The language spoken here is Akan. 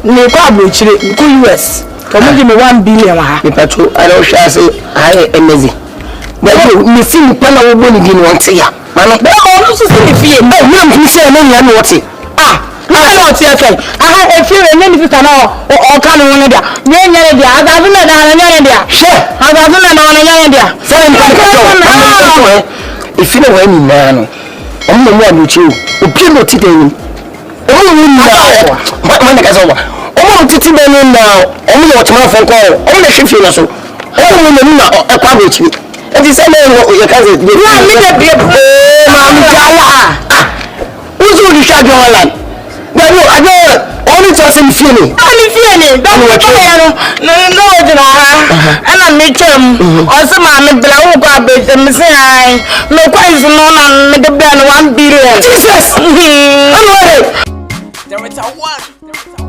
me kwa abrochire ku US to mo give me 1 billion ha me patrol I don't share say I emezi but me see me plan wo boni di no wonte ya mano be o no so see fie e me am fi say no nya no wote I don't see okay. I feel a many people or can one of them. Nya dia, I got na nya dia. Sure. I got na nya dia. So if you know any man, I'm the one with you. Obi no ti den. Omo ni na. Man ka so wa. Omo ti ti den na. Omo le watch man phone call. Omo le shift you na so. Omo ni na e kwa be chi. E ti say na you can say. Na me dey be ma mi jala. Uzu di sha jolan. I don't only just in feeling. I'm feeling. Don't watch it. No, and I make him. Also, I'm a blow up. I'm saying, no, quite is no, I'm the 1 billion. Jesus! I'm worried.